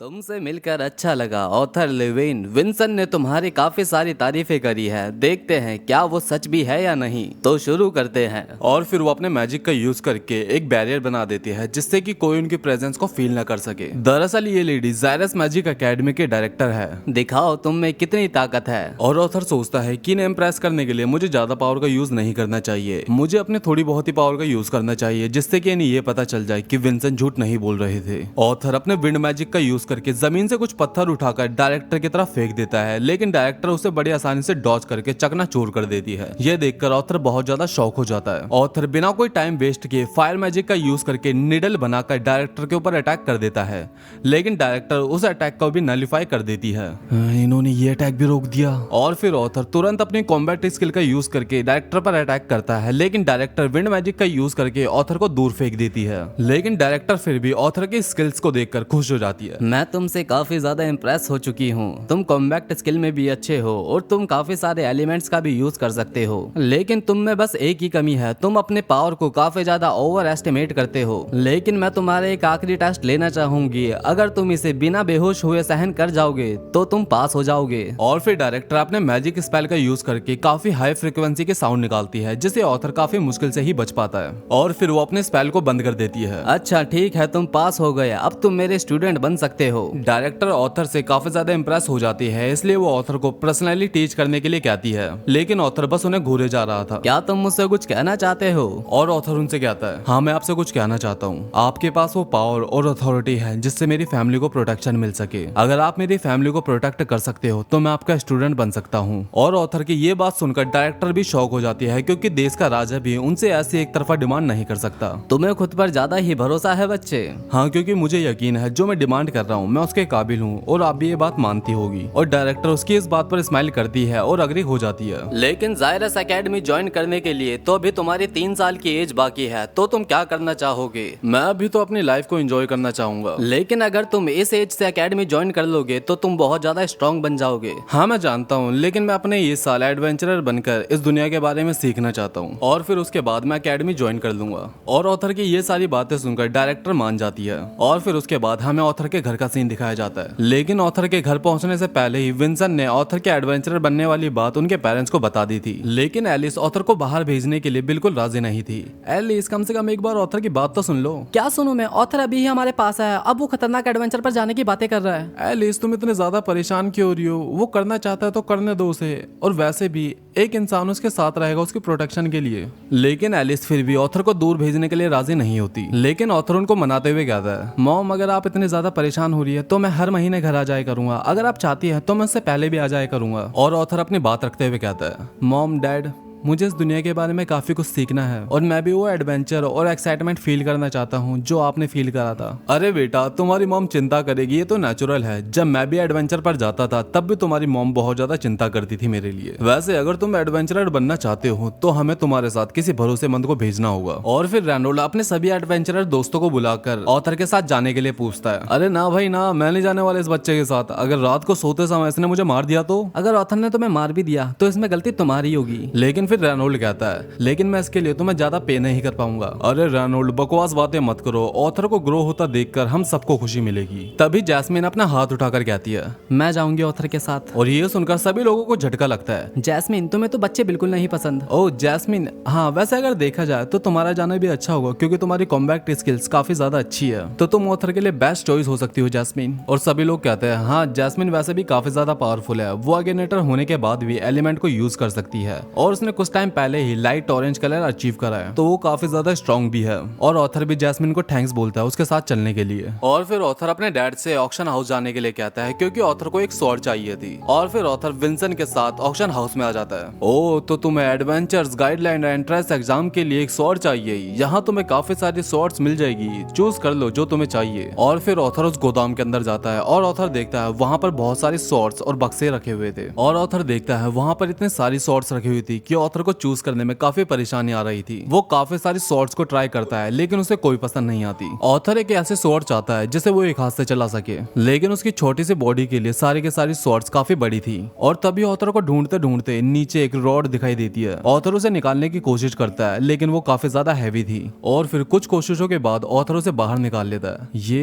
तुमसे मिलकर अच्छा लगा। ऑथर लेविन विंसन ने तुम्हारी काफी सारी तारीफें करी है। देखते हैं क्या वो सच भी है या नहीं। तो शुरू करते हैं। और फिर वो अपने मैजिक का यूज करके एक बैरियर बना देती है जिससे कि कोई उनकी प्रेजेंस को फील न कर सके। दरअसल ये लेडी जायरस मैजिक एकेडमी के डायरेक्टर है। दिखाओ तुम में कितनी ताकत है। और ऑथर सोचता है कि इन्हें इम्प्रेस करने के लिए मुझे ज्यादा पावर का यूज नहीं करना चाहिए, मुझे अपने थोड़ी बहुत ही पावर का यूज करना चाहिए जिससे कि इन्हें ये पता चल जाए कि विंसन झूठ नहीं बोल रहे थे। ऑथर अपने विंड मैजिक का यूज करके जमीन से कुछ पत्थर उठाकर डायरेक्टर की तरफ फेंक देता है, लेकिन डायरेक्टर उसे बड़ी आसानी से डॉज करके चकनाचूर कर देती है। यह देखकर ऑथर बहुत ज्यादा शॉक हो जाता है। ऑथर बिना कोई टाइम वेस्ट किए फायर मैजिक का यूज करके निडल बनाकर डायरेक्टर के ऊपर अटैक कर देता है, लेकिन डायरेक्टर उस अटैक को भी नलिफाई कर देती है। इन्होंने ये अटैक भी रोक दिया। और फिर ऑथर तुरंत अपनी कॉम्बैट स्किल का यूज करके डायरेक्टर पर अटैक करता है, लेकिन डायरेक्टर विंड मैजिक का यूज करके ऑथर को दूर फेंक देती है। लेकिन डायरेक्टर फिर भी ऑथर की स्किल्स को देखकर खुश हो जाती है। मैं तुमसे काफी ज्यादा इम्प्रेस हो चुकी हूँ। तुम कॉम्बैक्ट स्किल में भी अच्छे हो और तुम काफी सारे एलिमेंट्स का भी यूज कर सकते हो, लेकिन तुम में बस एक ही कमी है, तुम अपने पावर को काफी ज्यादा ओवर एस्टिमेट करते हो। लेकिन मैं तुम्हारे एक आखिरी टेस्ट लेना चाहूंगी। अगर तुम इसे बिना बेहोश हुए सहन कर जाओगे तो तुम पास हो जाओगे। और फिर डायरेक्टर अपने मैजिक स्पेल का यूज करके काफी हाई फ्रीक्वेंसी के साउंड निकालती है जिससे ऑथर काफी मुश्किल से ही बच पाता है, और फिर वो अपने स्पेल को बंद कर देती है। अच्छा ठीक है, तुम पास हो गए, अब तुम मेरे स्टूडेंट बन सकते हो। डायरेक्टर ऑथर से काफी ज्यादा इंप्रेस हो जाती है, इसलिए वो ऑथर को पर्सनली टीच करने के लिए कहती है, लेकिन ऑथर बस उन्हें घूरे जा रहा था। क्या तुम मुझसे कुछ कहना चाहते हो? और ऑथर उनसे कहता है, हाँ मैं आपसे कुछ कहना चाहता हूँ। आपके पास वो पावर और अथॉरिटी है जिससे मेरी फैमिली को प्रोटेक्शन मिल सके। अगर आप मेरी फैमिली को प्रोटेक्ट कर सकते हो तो मैं आपका स्टूडेंट बन सकता हूँ। और ऑथर की ये बात सुनकर डायरेक्टर भी शॉक हो जाती है, क्योंकि देश का राजा भी उनसे ऐसी एक तरफा डिमांड नहीं कर सकता। तुम्हें खुद पर ज्यादा ही भरोसा है बच्चे। हाँ, क्योंकि मुझे यकीन है जो मैं डिमांड कर रहा हूँ मैं उसके काबिल हूँ, और आप भी ये बात मानती होगी। और डायरेक्टर उसकी इस बात पर स्माइल करती है और अग्री हो जाती है। लेकिन जायरस एकेडमी ज्वाइन करने के लिए तो अभी तुम्हारी 3 साल की एज बाकी है, तो तुम क्या करना चाहोगे? मैं अभी तो अपनी लाइफ को एंजॉय करना चाहूंगा। लेकिन अगर तुम इस एज से एकेडमी ज्वाइन कर लोगे तो तुम बहुत ज्यादा स्ट्रॉन्ग बन जाओगे। हाँ मैं जानता हूँ, लेकिन मैं अपने ये साल एडवेंचरर बनकर इस दुनिया के बारे में सीखना चाहता हूँ, और फिर उसके बाद मैं एकेडमी ज्वाइन कर लूंगा। और ऑथर की ये सारी बातें सुनकर डायरेक्टर मान जाती है। और फिर उसके बाद हमें ऑथर के घर का सीन दिखाया जाता है, लेकिन ऑथर के घर पहुंचने से पहले ही विंसन ने ऑथर के एडवेंचरर बनने वाली बात उनके पेरेंट्स को बता दी थी। लेकिन एलिस ऑथर को बाहर भेजने के लिए बिल्कुल राजी नहीं थी। एलिस कम से कम एक बार ऑथर की बात तो सुन लो। क्या सुनूं मैं? ऑथर अभी ही हमारे पास है, अब वो खतरनाक एडवेंचर पर जाने की बातें कर रहा है। एलिस तुम इतने ज्यादा परेशान क्यों हो रही हो? वो करना चाहता है तो करने दो उसे, और वैसे भी एक इंसान उसके साथ रहेगा उसकी प्रोटेक्शन के लिए। लेकिन एलिस फिर भी ऑथर को दूर भेजने के लिए राजी नहीं होती। लेकिन ऑथर उनको मनाते हुए कहता है, मॉम अगर आप इतनी ज्यादा परेशान हो रही है तो मैं हर महीने घर आ जाया करूंगा, अगर आप चाहती है तो मैं उससे पहले भी आ जाया करूंगा। और ऑथर अपनी बात रखते हुए कहता है, मॉम डैड मुझे इस दुनिया के बारे में काफी कुछ सीखना है, और मैं भी वो एडवेंचर और एक्साइटमेंट फील करना चाहता हूँ जो आपने फील करा था। अरे बेटा तुम्हारी मॉम चिंता करेगी, ये तो नेचुरल है। जब मैं भी एडवेंचर पर जाता था तब भी तुम्हारी मॉम बहुत ज्यादा चिंता करती थी मेरे लिए। वैसे अगर तुम एडवेंचरर बनना चाहते हो तो हमें तुम्हारे साथ किसी भरोसेमंद को भेजना होगा। और फिर रैनोल्ड अपने सभी एडवेंचरर दोस्तों को बुलाकर ऑथर के साथ जाने के लिए पूछता है। अरे ना भाई ना, मैं नहीं जाने वाला इस बच्चे के साथ। अगर रात को सोते समय इसने मुझे मार दिया तो? अगर ऑथर ने तुम्हें मार भी दिया तो इसमें गलती तुम्हारी होगी। लेकिन फिर रैनोल्ड कहता है, लेकिन मैं इसके लिए तुम्हें ज्यादा पे नहीं कर पाऊंगा। अरे रैनोल्ड बकवास बातें मत करो, ऑथर को ग्रो होता देखकर हम सबको खुशी मिलेगी। तभी जैस्मिन अपना हाथ उठाकर कहती है, मैं जाऊंगी ऑथर के साथ। और ये सुनकर सभी लोगों को झटका लगता है। जैस्मिन तुम्हें तो बच्चे बिल्कुल नहीं पसंद। ओह जैस्मिन, हाँ वैसे अगर देखा जाए तो तुम्हारा जाना भी अच्छा होगा, क्योंकि तुम्हारी कॉम्बैक्ट स्किल्स काफी ज्यादा अच्छी है, तो तुम ऑथर के लिए बेस्ट चॉइस हो सकती हो जैस्मिन। और सभी लोग कहते हैं, हाँ जैस्मिन वैसे भी काफी ज्यादा पावरफुल है, वो अगेनेटर होने के बाद भी एलिमेंट को यूज कर सकती है, और उसने कुछ टाइम पहले ही लाइट ऑरेंज कलर अचीव करा है, तो वो काफी ज्यादा स्ट्रॉन्ग भी है। और ऑथर भी जैस्मिन को थैंक्स बोलता है उसके साथ चलने के लिए। और फिर ऑथर अपने डैड से ऑक्शन हाउस जाने के लिए कहता है, क्योंकि ऑथर को एक स्वॉर्ड चाहिए थी। और फिर ऑथर विंसन के साथ ऑक्शन हाउस में आ जाता है। ओ तो तुम्हें एडवेंचर्स गाइडलाइन एंट्रेंस एग्जाम के लिए एक स्वॉर्ड चाहिए, यहाँ तुम्हें काफी सारी स्वॉर्ड्स मिल जाएगी, चूज कर लो जो तुम्हें चाहिए। और फिर ऑथर उस गोदाम के अंदर जाता है, और ऑथर देखता है वहाँ पर बहुत सारी स्वॉर्ड्स और बक्से रखे हुए थे। और ऑथर देखता है वहाँ पर इतनी सारी स्वॉर्ड्स रखी हुई थी कि ऑथर को चूज करने में काफी परेशानी आ रही थी। वो काफी सारी स्वॉर्ड्स को ट्राई करता है लेकिन उसे कोई पसंद नहीं आती। ऑथर एक ऐसे स्वॉर्ड चाहता है जिसे वो एक हाथ से चला सके, लेकिन उसकी छोटी सी बॉडी के लिए सारी के सारी स्वॉर्ड्स काफी बड़ी थी। और तभी ऑथर को ढूंढते ढूंढते नीचे एक रॉड दिखाई देती है। ऑथर उसे निकालने की कोशिश करता है लेकिन वो काफी ज्यादा हैवी थी और फिर कुछ कोशिशों के बाद ऑथर उसे बाहर निकाल लेता है। ये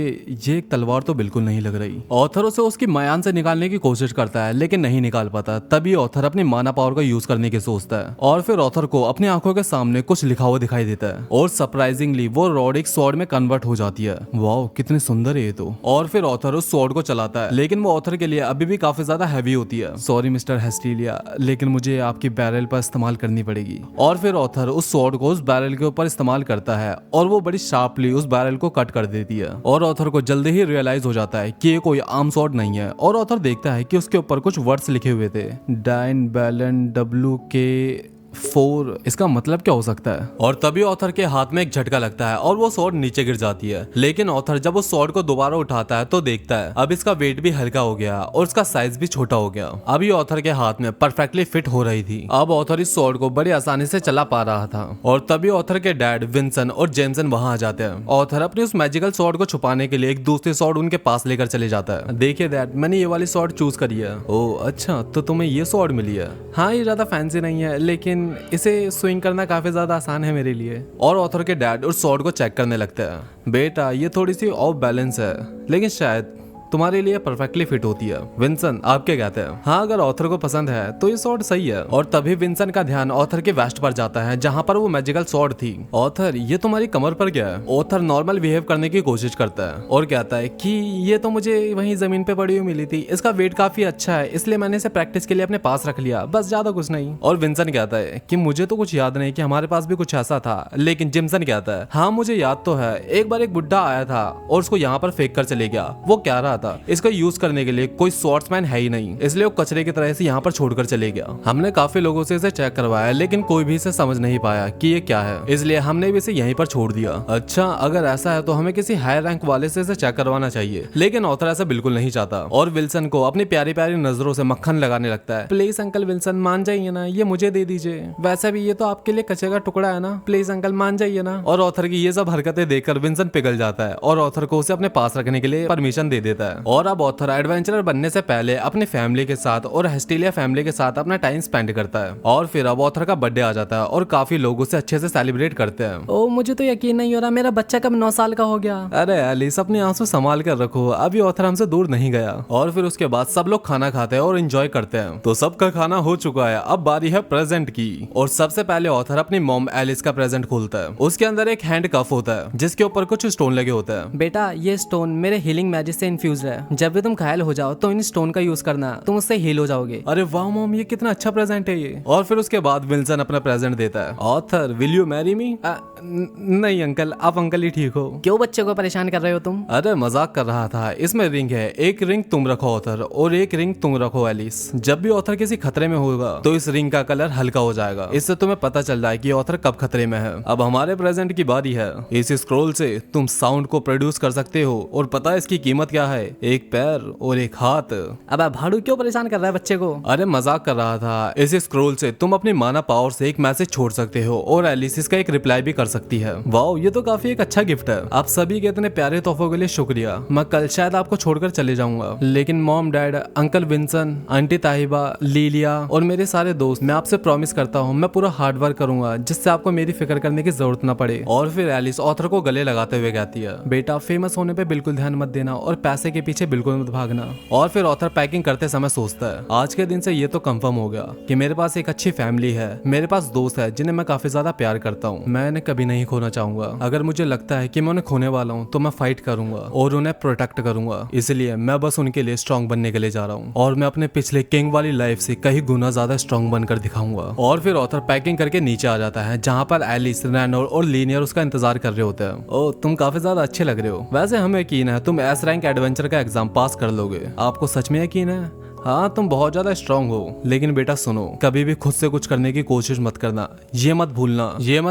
एक तलवार तो बिल्कुल नहीं लग रही। ऑथर उसे उसकी मयान से निकालने की कोशिश करता है लेकिन नहीं निकाल पाता। तभी ऑथर अपनी माना पावर का यूज करने की सोचता है और फिर ऑथर को अपनी आंखों के सामने कुछ लिखा हुआ दिखाई देता है और सरप्राइजिंगली वो रॉड एक स्वॉर्ड में कन्वर्ट हो जाती है। वाओ, कितनी सुंदर है ये तो। और फिर ऑथर उस स्वॉर्ड को चलाता है लेकिन वो ऑथर के लिए अभी भी काफी ज्यादा हैवी होती है। सॉरी मिस्टर हेस्टिलिया, लेकिन मुझे आपकी बैरल पर इस्तेमाल करनी पड़ेगी। और फिर ऑथर उस स्वॉर्ड को उस बैरल के ऊपर इस्तेमाल करता है और वो बड़ी शार्पली उस बैरल को कट कर देती है। और ऑथर को जल्दी ही रियलाइज हो जाता है कि ये कोई आम स्वॉर्ड नहीं है और ऑथर देखता है कि उसके ऊपर कुछ वर्ड्स लिखे हुए थे, डाइन बैलन WK4। इसका मतलब क्या हो सकता है? और तभी ऑथर के हाथ में एक झटका लगता है और वो स्वॉर्ड नीचे गिर जाती है। लेकिन ऑथर जब उस स्वॉर्ड को दोबारा उठाता है तो देखता है अब इसका वेट भी हल्का हो गया और उसका साइज भी छोटा हो गया। अभी ऑथर के हाथ में परफेक्टली फिट हो रही थी। अब ऑथर इस स्वॉर्ड को बड़ी आसानी से चला पा रहा था। और तभी ऑथर के डैड विंसन और जेमसन वहां आ जाते हैं। ऑथर अपनी उस मैजिकल स्वॉर्ड को छुपाने के लिए एक दूसरी स्वॉर्ड उनके पास लेकर चले जाता है। देखिए डैड, मैंने ये वाली स्वॉर्ड चूज करी है। ओह अच्छा, तो तुम्हें ये स्वॉर्ड मिली है? हाँ, ये ज्यादा फैंसी नहीं है लेकिन इसे स्विंग करना काफी ज्यादा आसान है मेरे लिए। और ऑथर के डैड उस स्वॉर्ड को चेक करने लगते हैं। बेटा, ये थोड़ी सी ऑफ बैलेंस है लेकिन शायद तुम्हारे लिए परफेक्टली फिट होती है। विंसन, आप क्या कहते हैं? हाँ, अगर ऑथर को पसंद है तो ये स्वॉर्ड सही है। और तभी विंसन का ध्यान ऑथर के वेस्ट पर जाता है जहाँ पर वो मैजिकल स्वॉर्ड थी। ऑथर, ये तुम्हारी कमर पर क्या है? ऑथर नॉर्मल बिहेव करने की कोशिश करता है और कहता है कि ये तो मुझे वहीं जमीन पे पड़ी हुई मिली थी, इसका वेट काफी अच्छा है इसलिए मैंने इसे प्रैक्टिस के लिए अपने पास रख लिया, बस ज्यादा कुछ नहीं। और विंसन कहता है कि मुझे तो कुछ याद नहीं कि हमारे पास भी कुछ ऐसा था। लेकिन जिमसन कहता है हाँ, मुझे याद तो है, एक बार एक बुड्ढा आया था और उसको यहाँ पर फेंक कर चले गया। वो कह रहा था इसका यूज करने के लिए कोई स्वॉर्ड्समैन है ही नहीं, इसलिए वो कचरे की तरह से यहाँ पर छोड़कर चले गया। हमने काफी लोगों से इसे चेक करवाया लेकिन कोई भी इसे समझ नहीं पाया कि ये क्या है, इसलिए हमने भी इसे यहीं पर छोड़ दिया। अच्छा, अगर ऐसा है तो हमें किसी हाई रैंक वाले से इसे चेक करवाना चाहिए। लेकिन ऑथर ऐसा बिल्कुल नहीं चाहता और विल्सन को अपनी प्यारी प्यारी नजरों से मक्खन लगाने लगता है। प्लीज अंकल विल्सन, मान जाइए ना, ये मुझे दे दीजिए, वैसे भी ये तो आपके लिए कचरे का टुकड़ा है ना, प्लीज अंकल मान जाइए ना। और ऑथर की ये सब हरकतें देखकर विंसन पिघल जाता है और ऑथर को उसे अपने पास रखने के लिए परमिशन दे देता है। और अब ऑथर एडवेंचरर बनने से पहले अपनी फैमिली के साथ और हेस्टिलिया फैमिली के साथ अपना टाइम स्पेंड करता है। और फिर अब ऑथर का बर्थडे आ जाता है और काफी लोग उसे अच्छे से सेलिब्रेट करते हैं। ओ, मुझे तो यकीन नहीं हो रहा, मेरा बच्चा कब 9 साल का हो गया। अरे एलिस, अपने आंसू संभाल कर रखो, अभी ऑथर हमसे दूर नहीं गया। और फिर उसके बाद सब लोग खाना खाते हैं और एंजॉय करते हैं। तो सबका खाना हो चुका है, अब बारी है प्रेजेंट की। और सबसे पहले ऑथर अपनी मॉम एलिस का प्रेजेंट खोलता है। उसके अंदर एक हैंड कफ होता है जिसके ऊपर कुछ स्टोन लगे होते हैं। बेटा, ये स्टोन मेरे हीलिंग मैजिक से इन्फ्यूज है, जब भी तुम घायल हो जाओ तो इन स्टोन का यूज करना, तुम उससे हील हो जाओगे। अरे वाह मॉम, ये कितना अच्छा प्रेजेंट है ये। और फिर उसके बाद विल्सन अपना प्रेजेंट देता है। Author, will you marry me? नहीं अंकल, आप अंकल ही ठीक हो। क्यों बच्चे को परेशान कर रहे हो तुम? अरे मजाक कर रहा था, इसमें रिंग है, एक रिंग तुम रखो ऑथर और एक रिंग तुम रखो एलिस। जब भी ऑथर किसी खतरे में होगा तो इस रिंग का कलर हल्का हो जाएगा, इससे तुम्हें पता चल जाए कि ऑथर कब खतरे में है। अब हमारे प्रेजेंट की बारी है। इस स्क्रोल से तुम साउंड को प्रोड्यूस कर सकते हो और पता है इसकी कीमत क्या है? एक पैर और एक हाथ। अब भाड़ू क्यों परेशान कर रहा है बच्चे को? अरे मजाक कर रहा था। इस स्क्रोल से तुम अपनी माना पावर से एक मैसेज छोड़ सकते हो और एलिस इसका एक रिप्लाई भी कर सकती है। वाओ, ये तो काफी एक अच्छा गिफ्ट है। आप सभी के इतने प्यारे तोहफों के लिए शुक्रिया। मैं कल शायद आपको छोड़कर चले जाऊंगा, लेकिन mom, dad, uncle Vinson, aunty Tahiba, Lilia और मेरे सारे दोस्त, मैं आपसे प्रॉमिस करता हूँ मैं पूरा हार्ड वर्क करूंगा जिससे आपको मेरी फिक्र करने की जरूरत न पड़े। और फिर एलिस ऑथर को गले लगाते हुए कहती है, बेटा फेमस होने पे बिल्कुल ध्यान मत देना और पैसे के पीछे बिल्कुल मत भागना। और फिर ऑथर पैकिंग करते समय सोचता है, आज के दिन से ये तो कंफर्म हो गया कि मेरे पास एक अच्छी फैमिली है, मेरे पास दोस्त है जिन्हें मैं काफी ज्यादा प्यार करता हूँ। मैं इन्हें कभी नहीं खोना चाहूंगा। अगर मुझे लगता है कि मैं उन्हें खोने वाला हूँ तो मैं फाइट करूंगा और उन्हें प्रोटेक्ट करूंगा। इसलिए मैं बस उनके लिए स्ट्रॉन्ग बनने के लिए जा रहा हूँ और मैं अपने पिछले किंग वाली लाइफ से कहीं गुना ज्यादा स्ट्रॉन्ग बनकर दिखाऊंगा। और फिर ऑथर पैकिंग करके नीचे आ जाता है जहाँ पर एलिस, रैनोर और लीनियर उसका इंतजार कर रहे होते हैं। ओ, तुम काफी ज्यादा अच्छे लग रहे हो। वैसे हमें यकीन है तुम एस रैंक एडवेंचर का एग्जाम पास कर लोगे। आपको सच में यकीन है? हाँ, तुम बहुत ज्यादा स्ट्रांग हो। लेकिन बेटा सुनो, कभी भी खुद से कुछ करने की कोशिश मत करना। ये मत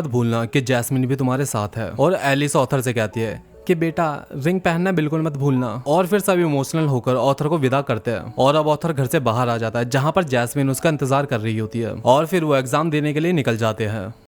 भूलना कि जैस्मिन भी तुम्हारे साथ है। और एलिस ऑथर से कहती है कि बेटा रिंग पहनना बिल्कुल मत भूलना। और फिर सब इमोशनल होकर ऑथर को विदा करते हैं और अब ऑथर घर से बाहर आ जाता है जहाँ पर जैस्मिन उसका इंतजार कर रही होती है और फिर वो एग्जाम देने के लिए निकल जाते हैं।